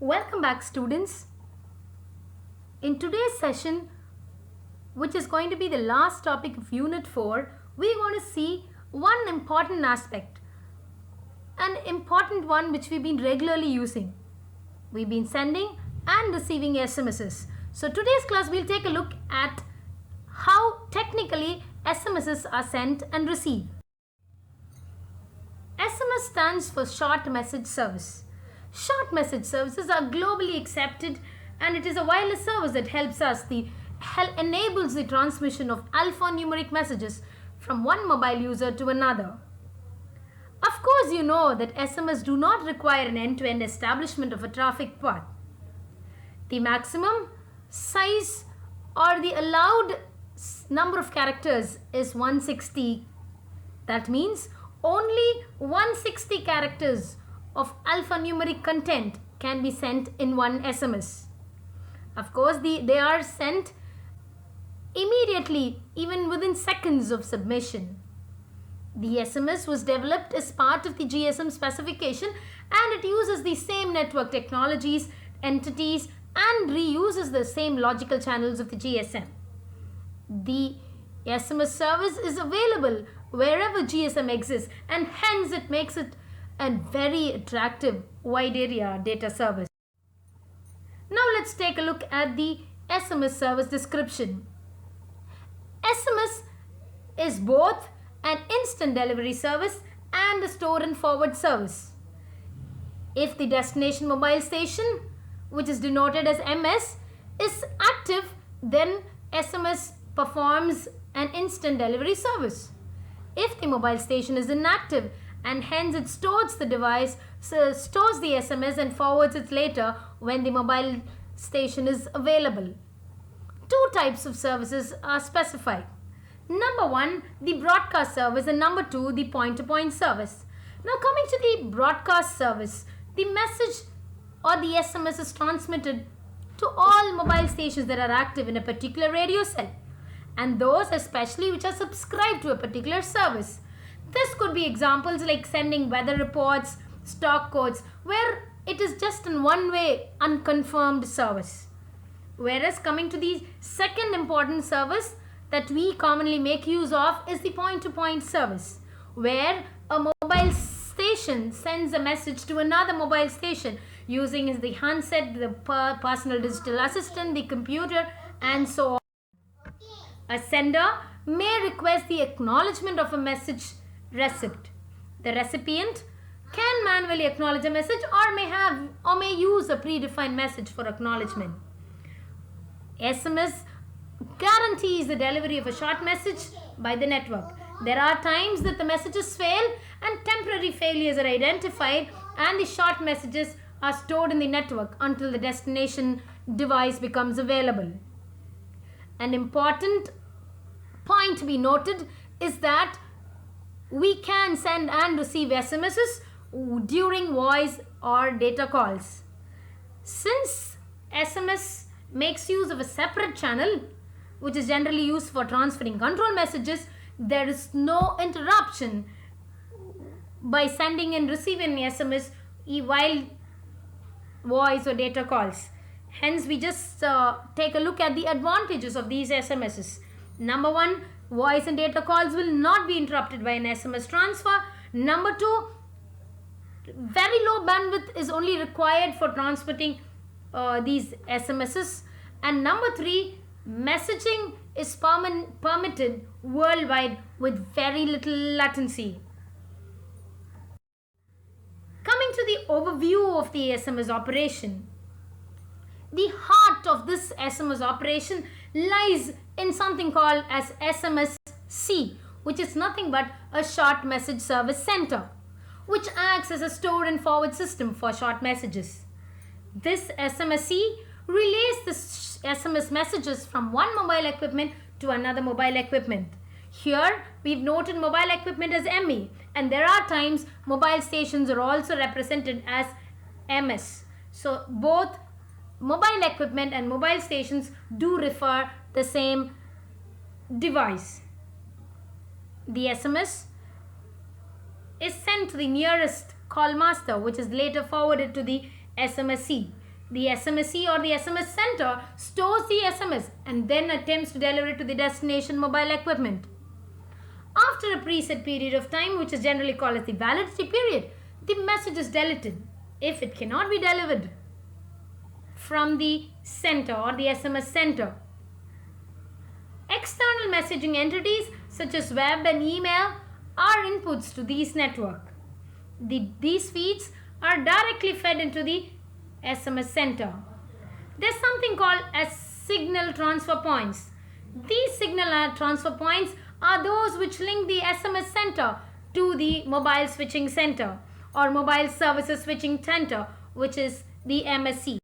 Welcome back, students. In today's session, which is going to be the last topic of Unit 4, we're going to see one important aspect, an important one which we've been regularly using. We've been sending and receiving SMSs. So today's class, we'll take a look at how technically SMSs are sent and received. SMS stands for Short Message Service. Short message services are globally accepted, and it is a wireless service that enables the transmission of alphanumeric messages from one mobile user to another. Of course, you know that SMS do not require an end-to-end establishment of a traffic path. The maximum size or the allowed number of characters is 160. That means only 160 characters of alphanumeric content can be sent in one SMS. Of course, they are sent immediately, even within seconds of submission. The SMS was developed as part of the GSM specification, and it uses the same network technologies, entities, and reuses the same logical channels of the GSM. The SMS service is available wherever GSM exists, and hence it makes it a very attractive wide area data service. Now let's take a look at the SMS service description. SMS is both an instant delivery service and a store and forward service. If the destination mobile station, which is denoted as MS, is active, then SMS performs an instant delivery service. If the mobile station is inactive, and hence it stores the SMS and forwards it later when the mobile station is available. Two types of services are specified. Number one, the broadcast service, and number two, the point-to-point service. Now coming to the broadcast service, the message or the SMS is transmitted to all mobile stations that are active in a particular radio cell, and those especially which are subscribed to a particular service. This could be examples like sending weather reports, stock codes, where it is just in one-way unconfirmed service. Whereas coming to the second important service that we commonly make use of is the point-to-point service, where a mobile station sends a message to another mobile station using the handset, the personal digital assistant, the computer, and so on. A sender may request the acknowledgement of a message receipt. The recipient can manually acknowledge a message or may use a predefined message for acknowledgement. SMS guarantees the delivery of a short message by the network. There are times that the messages fail and temporary failures are identified, and the short messages are stored in the network until the destination device becomes available. An important point to be noted is that we can send and receive SMSs during voice or data calls. Since SMS makes use of a separate channel, which is generally used for transferring control messages, there is no interruption by sending and receiving SMS while voice or data calls. Hence, we just take a look at the advantages of these SMSs. Number one, voice and data calls will not be interrupted by an SMS transfer. Number two, very low bandwidth is only required for transmitting these SMSs. And number three, messaging is permitted worldwide with very little latency. Coming to the overview of the SMS operation. The heart of this SMS operation lies in something called as SMSC, which is nothing but a short message service center, which acts as a store and forward system for short messages. This SMSC relays the SMS messages from one mobile equipment to another mobile equipment. Here we've noted mobile equipment as ME, and there are times mobile stations are also represented as MS. So both mobile equipment and mobile stations do refer the same device. The SMS is sent to the nearest call master, which is later forwarded to the SMSC. The SMSE or the SMS sender stores the SMS and then attempts to deliver it to the destination mobile equipment. After a preset period of time, which is generally called as the validity period, the message is deleted if it cannot be delivered from the center or the SMS center. External messaging entities such as web and email are inputs to these network. These feeds are directly fed into the SMS center. There's something called as signal transfer points. These signal transfer points are those which link the SMS center to the mobile switching center or mobile services switching center, which is the MSC.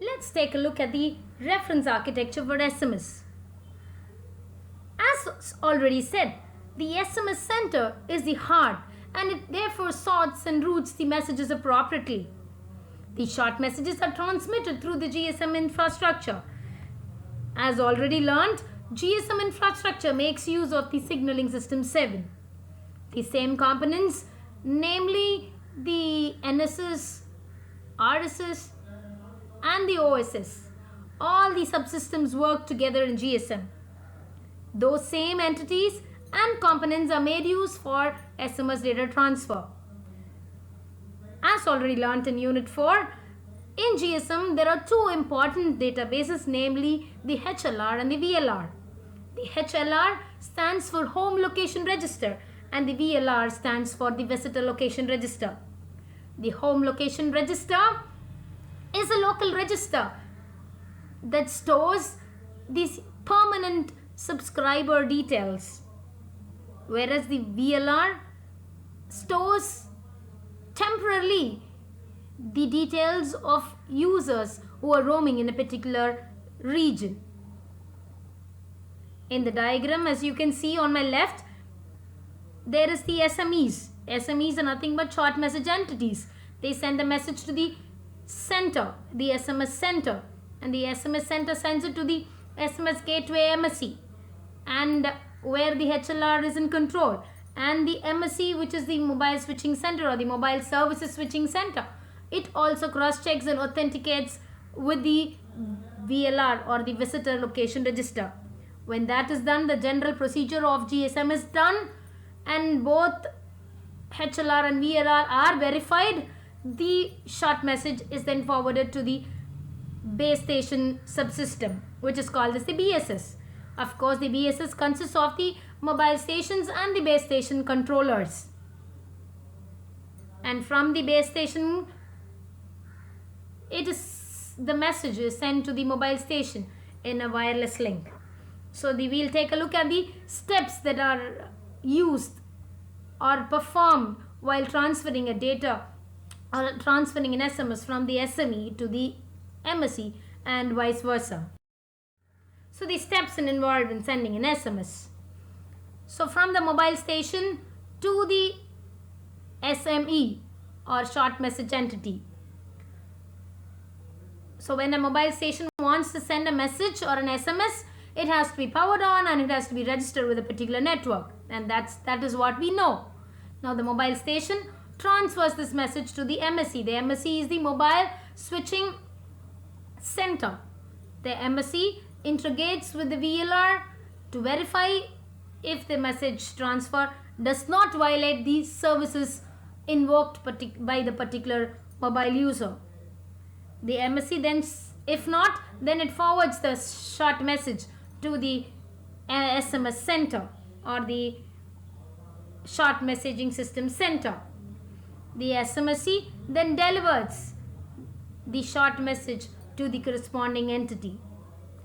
Let's take a look at the reference architecture for SMS. As already said, the SMS center is the heart and it therefore sorts and routes the messages appropriately. The short messages are transmitted through the GSM infrastructure. As already learned, GSM infrastructure makes use of the signaling system 7. The same components, namely the NSS, RSS and the OSS, all the subsystems work together in GSM. Those same entities and components are made use for SMS data transfer. As already learnt in Unit 4, in GSM there are two important databases, namely the HLR and the VLR. The HLR stands for Home Location Register and the VLR stands for the Visitor Location Register. The Home Location Register is a local register that stores these permanent subscriber details, whereas the VLR stores temporarily the details of users who are roaming in a particular region. In the diagram, as you can see on my left, there is the SMEs. SMEs are nothing but short message entities. They send a message to the center, the SMS center, and the SMS center sends it to the SMS gateway MSC, and where the HLR is in control, and the MSC, which is the mobile switching center or the mobile services switching center, it also cross-checks and authenticates with the VLR or the visitor location register. When that is done, the general procedure of GSM is done and both HLR and VLR are verified. The short message is then forwarded to the base station subsystem, which is called as the BSS. Of course, the BSS consists of the mobile stations and the base station controllers. And from the base station, the message is sent to the mobile station in a wireless link. So we'll take a look at the steps that are used or performed while transferring a data or transferring an SMS from the SME to the MSE and vice versa. So the steps involved in sending an SMS. So from the mobile station to the SME or short message entity. So when a mobile station wants to send a message or an SMS, it has to be powered on and it has to be registered with a particular network, and that is what we know. Now the mobile station transfers this message to the MSE. The MSE is the mobile switching center. The MSE integrates with the VLR to verify if the message transfer does not violate the services invoked by the particular mobile user. The MSE then, if not, then it forwards the short message to the SMS center or the short messaging system center. The SMSE then delivers the short message to the corresponding entity,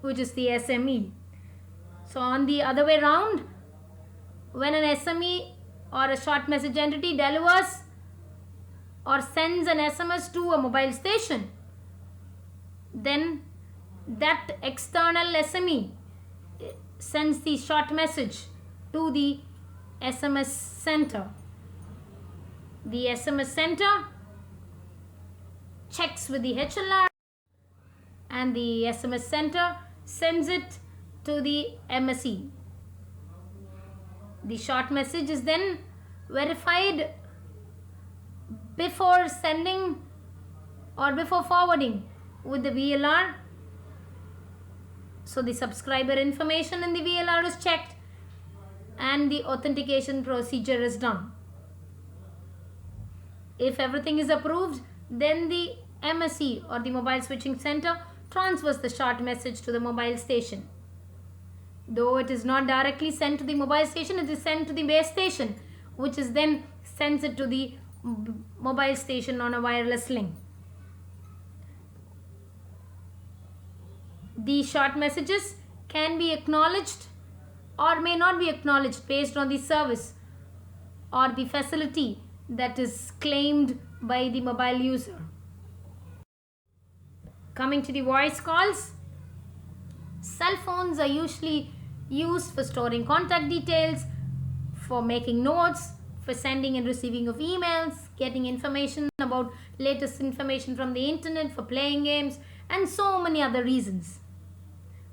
which is the SME. So on the other way round, when an SME or a short message entity delivers or sends an SMS to a mobile station, then that external SME sends the short message to the SMS center. The SMS center checks with the HLR and the SMS center sends it to the MSE. The short message is then verified before sending or before forwarding with the VLR. So the subscriber information in the VLR is checked and the authentication procedure is done. If everything is approved, then the MSC or the mobile switching center transfers the short message to the mobile station. Though it is not directly sent to the mobile station, it is sent to the base station, which is then sends it to the mobile station on a wireless link. These short messages can be acknowledged or may not be acknowledged based on the service or the facility that is claimed by the mobile user. Coming to the voice calls, cell phones are usually used for storing contact details, for making notes, for sending and receiving of emails, getting information about latest information from the internet, for playing games, and so many other reasons.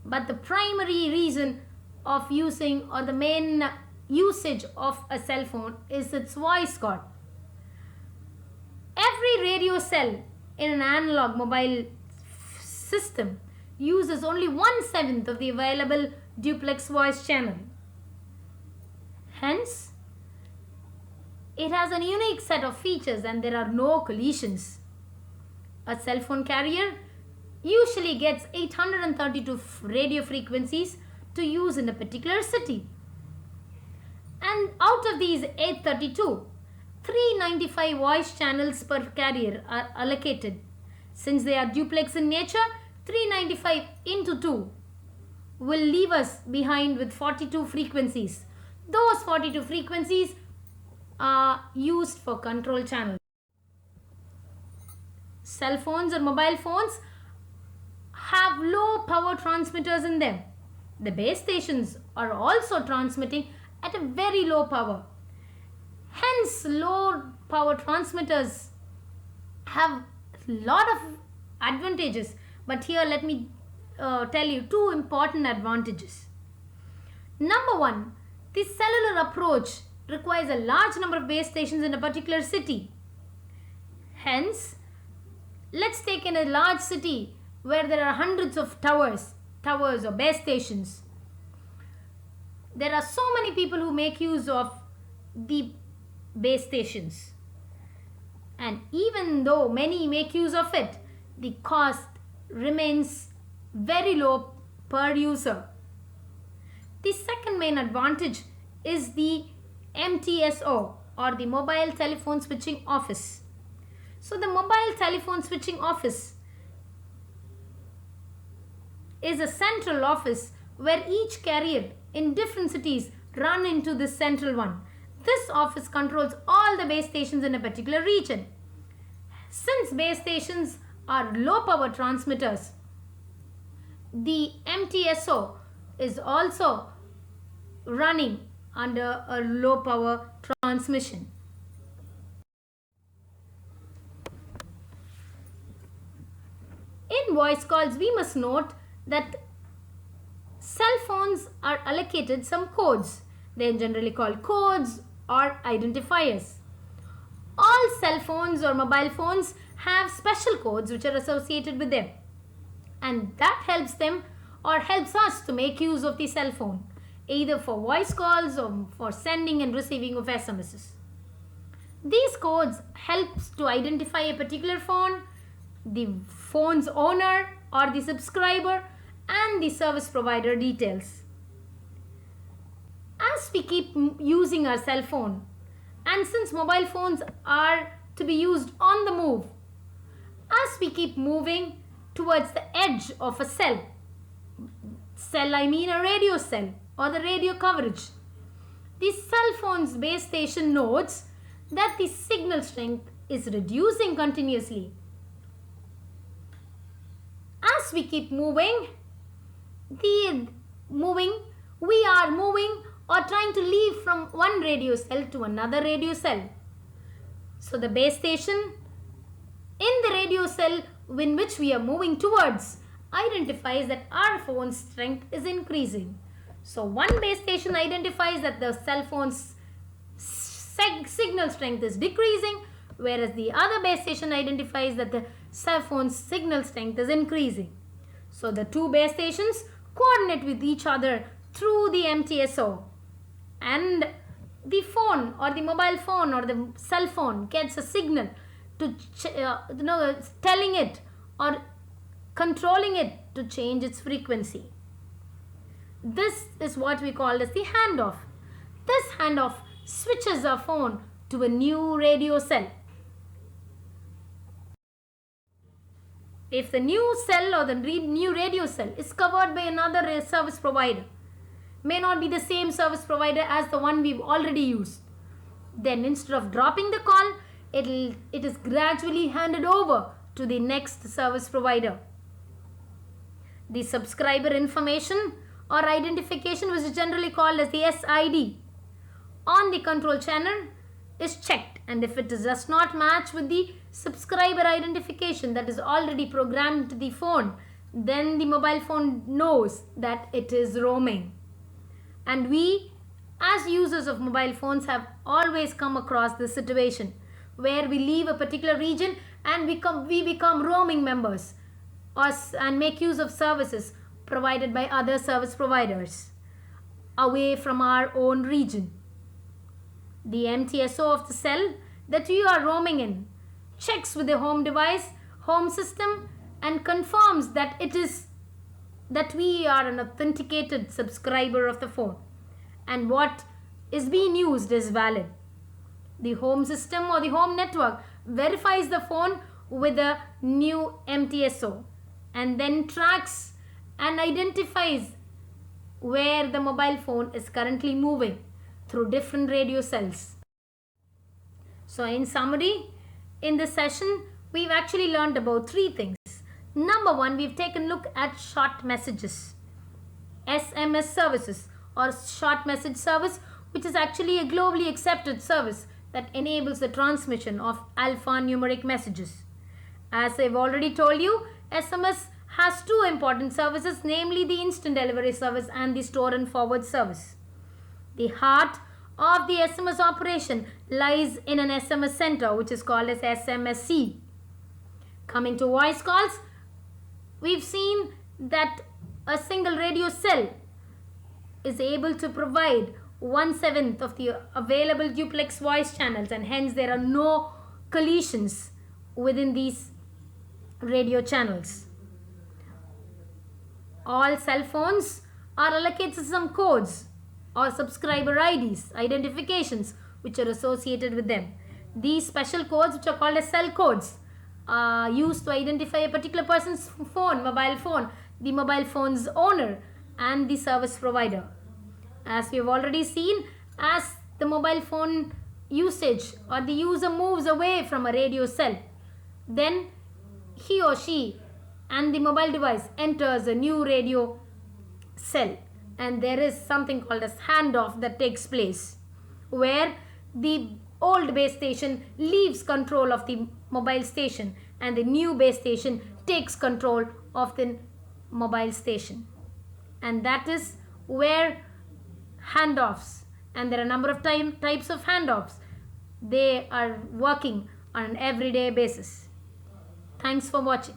But the primary reason of using or the main usage of a cell phone is its voice call. Every radio cell in an analog mobile system uses only 1/7 of the available duplex voice channel. Hence, it has a unique set of features and there are no collisions. A cell phone carrier usually gets 832 radio frequencies to use in a particular city. And out of these 832, 395 voice channels per carrier are allocated. Since they are duplex in nature, 395 into 2 will leave us behind with 42 frequencies. Those 42 frequencies are used for control channels. Cell phones or mobile phones have low power transmitters in them. The base stations are also transmitting at a very low power. Hence, low power transmitters have a lot of advantages. But here let me tell you two important advantages. Number one, the cellular approach requires a large number of base stations in a particular city. Hence, let's take in a large city where there are hundreds of towers or base stations. There are so many people who make use of the base stations. And even though many make use of it, the cost remains very low per user. The second main advantage is the MTSO or the mobile telephone switching office. So the mobile telephone switching office is a central office where each carrier in different cities run into this central one. This office controls all the base stations in a particular region. Since base stations are low power transmitters, the MTSO is also running under a low power transmission. In voice calls, we must note that cell phones are allocated some codes. They are generally called codes or identifiers. All cell phones or mobile phones have special codes which are associated with them, and that helps them or helps us to make use of the cell phone, either for voice calls or for sending and receiving of SMSs. These codes helps to identify a particular phone, the phone's owner or the subscriber, and the service provider details. As we keep using our cell phone, and since mobile phones are to be used on the move, as we keep moving towards the edge of a cell I mean a radio cell or the radio coverage, the cell phone's base station notes that the signal strength is reducing continuously. As we keep moving, we are moving or trying to leave from one radio cell to another radio cell. So the base station in the radio cell in which we are moving towards identifies that our phone's strength is increasing. So one base station identifies that the cell phone's signal strength is decreasing, whereas the other base station identifies that the cell phone's signal strength is increasing. So the two base stations coordinate with each other through the MTSO, and the phone or the mobile phone or the cell phone gets a signal to telling it or controlling it to change its frequency. This is what we call as the handoff. This handoff switches our phone to a new radio cell. If the new cell or the new radio cell is covered by another service provider, may not be the same service provider as the one we've already used, then instead of dropping the call, it is gradually handed over to the next service provider. The subscriber information or identification, which is generally called as the SID, on the control channel is checked, and if it does not match with the subscriber identification that is already programmed to the phone, then the mobile phone knows that it is roaming. And we, as users of mobile phones, have always come across this situation where we leave a particular region and we become roaming members and make use of services provided by other service providers away from our own region. The MTSO of the cell that you are roaming in checks with the home device, home system, and confirms that we are an authenticated subscriber of the phone and what is being used is valid. The home system or the home network verifies the phone with a new MTSO and then tracks and identifies where the mobile phone is currently moving through different radio cells. So in summary, in this session, we've actually learned about three things. Number one, we've taken a look at short messages, SMS services or short message service, which is actually a globally accepted service that enables the transmission of alphanumeric messages. As I've already told you, SMS has two important services, namely the instant delivery service and the store and forward service. The heart of the SMS operation lies in an SMS center, which is called as SMSC. Coming to voice calls, we've seen that a single radio cell is able to provide 1/7 of the available duplex voice channels, and hence there are no collisions within these radio channels. All cell phones are allocated some codes or subscriber IDs, identifications, which are associated with them. These special codes, which are called as cell codes, are used to identify a particular person's phone, mobile phone, the mobile phone's owner, and the service provider. As we have already seen, as the mobile phone usage or the user moves away from a radio cell, then he or she and the mobile device enters a new radio cell, and there is something called as handoff that takes place, where the old base station leaves control of the mobile station and the new base station takes control of the mobile station. And that is where handoffs, and there are a number of types of handoffs, they are working on an everyday basis. Thanks for watching.